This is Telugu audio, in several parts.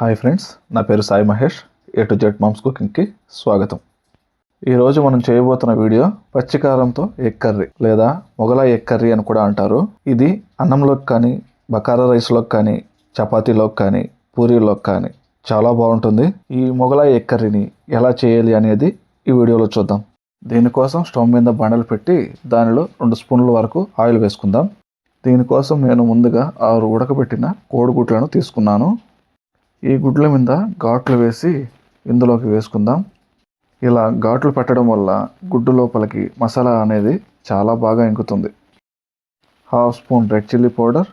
హాయ్ ఫ్రెండ్స్, నా పేరు Sai Mahesh. A to Z moms కుకింగ్కి స్వాగతం. ఈరోజు మనం చేయబోతున్న వీడియో పచ్చికారంతో ఎగ్ కర్రీ లేదా మొగలాయి ఎగ్ కర్రీ అని కూడా అంటారు. ఇది అన్నంలోకి కానీ, బకారా రైస్లోకి కానీ, చపాతీలోకి కానీ, పూరీలోకి కానీ చాలా బాగుంటుంది. ఈ మొగలాయి ఎగ్ కర్రీని ఎలా చేయాలి అనేది ఈ వీడియోలో చూద్దాం. దీనికోసం స్టవ్ మీద బండలు పెట్టి దానిలో 2 స్పూన్ల వరకు ఆయిల్ వేసుకుందాం. దీనికోసం నేను ముందుగా 6 ఉడకబెట్టిన కోడిగుడ్లను తీసుకున్నాను. ఈ గుడ్ల మీద ఘాట్లు వేసి ఇందులోకి వేసుకుందాం. ఇలా ఘాట్లు పెట్టడం వల్ల గుడ్డు లోపలికి మసాలా అనేది చాలా బాగా ఇంకుతుంది. 1/2 spoon red chilli powder,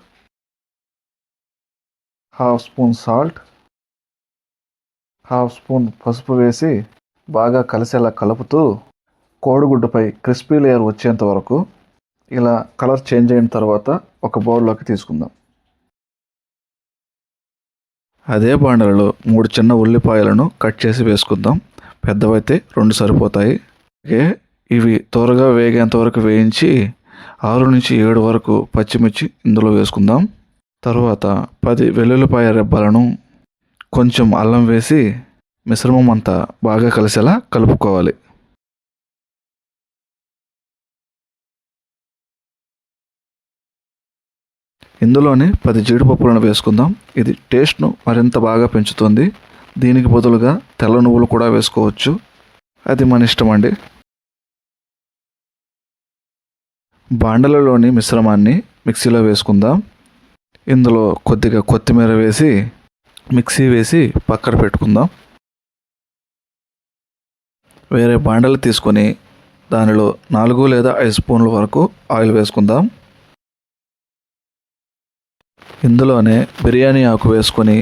1/2 spoon salt, 1/2 spoon పసుపు వేసి బాగా కలిసేలా కలుపుతూ కోడిగుడ్డుపై క్రిస్పీ లేయర్ వచ్చేంత వరకు ఇలా కలర్ చేంజ్ అయిన తర్వాత ఒక బౌల్లోకి తీసుకుందాం. అదే బాండలలో 3 చిన్న ఉల్లిపాయలను కట్ చేసి వేసుకుందాం. పెద్దవైతే 2 సరిపోతాయి. ఇవి త్వరగా వేగేంత వరకు వేయించి 6 నుంచి 7 వరకు పచ్చిమిర్చి ఇందులో వేసుకుందాం. తరువాత 10 వెల్లుల్లిపాయ రెబ్బలను, కొంచెం అల్లం వేసి మిశ్రమం అంతా బాగా కలిసేలా కలుపుకోవాలి. ఇందులోనే 10 జీడిపప్పులను వేసుకుందాం. ఇది టేస్ట్ను మరింత బాగా పెంచుతుంది. దీనికి బదులుగా తెల్ల నువ్వులు కూడా వేసుకోవచ్చు, అది మన ఇష్టం అండి. బాండలలోని మిశ్రమాన్ని మిక్సీలో వేసుకుందాం. ఇందులో కొద్దిగా కొత్తిమీర వేసి మిక్సీ వేసి పక్కన పెట్టుకుందాం. వేరే బాండలు తీసుకొని దానిలో 4 లేదా 5 స్పూన్ల వరకు ఆయిల్ వేసుకుందాం. ఇందులోనే బిర్యానీ ఆకు వేసుకొని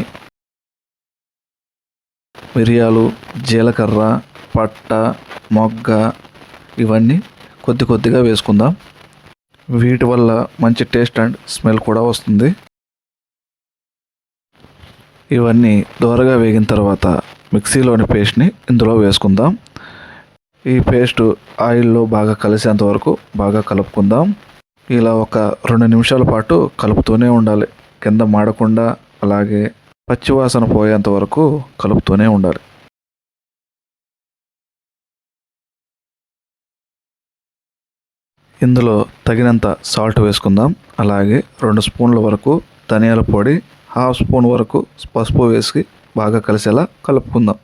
మిరియాలు, జీలకర్ర, పట్ట, మొగ్గ ఇవన్నీ కొద్దిగా వేసుకుందాం. వీటి వల్ల మంచి టేస్ట్ అండ్ స్మెల్ కూడా వస్తుంది. ఇవన్నీ దోరగా వేగిన తర్వాత మిక్సీలోని పేస్ట్ని ఇందులో వేసుకుందాం. ఈ పేస్ట్ ఆయిల్లో బాగా కలిసేంత వరకు బాగా కలుపుకుందాం. ఇలా ఒక 2 నిమిషాల పాటు కలుపుతూనే ఉండాలి. కింద మాడకుండా అలాగే పచ్చివాసన పోయేంత వరకు కలుపుతూనే ఉండాలి. ఇందులో తగినంత సాల్ట్ వేసుకుందాం. అలాగే 2 స్పూన్ల వరకు ధనియాల పొడి, 1/2 స్పూన్ వరకు పసుపు వేసి బాగా కలిసేలా కలుపుకుందాం.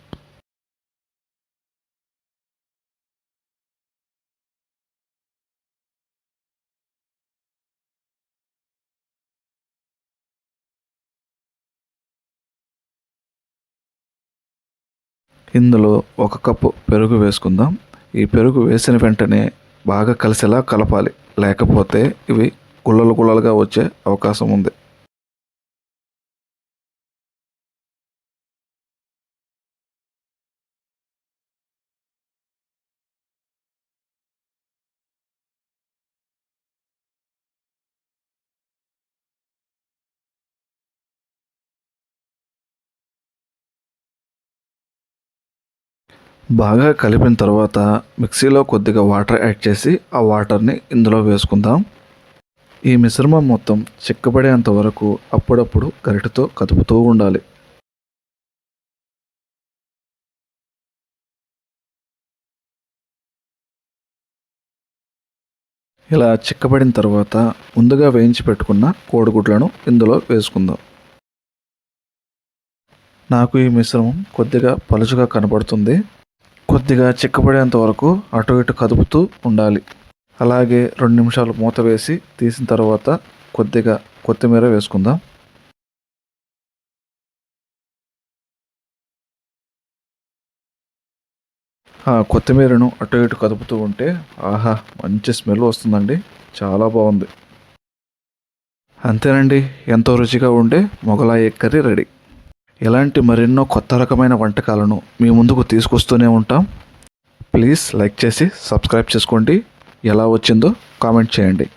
ఇందులో 1 కప్పు పెరుగు వేసుకుందాం. ఈ పెరుగు వేసిన వెంటనే బాగా కలిసేలా కలపాలి, లేకపోతే ఇవి గుల్లలుగా వచ్చే అవకాశం ఉంది. బాగా కలిపిన తర్వాత మిక్సీలో కొద్దిగా వాటర్ యాడ్ చేసి ఆ వాటర్ని ఇందులో వేసుకుందాం. ఈ మిశ్రమం మొత్తం చిక్కబడేంత వరకు అప్పుడప్పుడు గరిటెతో కదుపుతూ ఉండాలి. ఇలా చిక్కబడిన తర్వాత ముందుగా వేయించి పెట్టుకున్న కోడిగుడ్లను ఇందులో వేసుకుందాం. నాకు ఈ మిశ్రమం కొద్దిగా పలుచగా కనబడుతుంది. కొద్దిగా చిక్కబడేంత వరకు అటు ఇటు కదుపుతూ ఉండాలి. అలాగే 2 నిమిషాలు మూత వేసి తీసిన తర్వాత కొద్దిగా కొత్తిమీర వేసుకుందాం. ఆ కొత్తిమీరను అటు ఇటు కదుపుతూ ఉంటే ఆహా, మంచి స్మెల్ వస్తుందండి. చాలా బాగుంది. అంతేనండి, ఎంతో రుచిగా ఉండే మొగలాయి ఎగ్ కర్రీ రెడీ. ఇలాంటి మరెన్నో కొత్త రకమైన వంటకాలను మీ ముందుకు తీసుకొస్తూనే ఉంటాం. ప్లీజ్ లైక్ చేసి సబ్స్క్రైబ్ చేసుకోండి. ఎలా వచ్చిందో కామెంట్ చేయండి.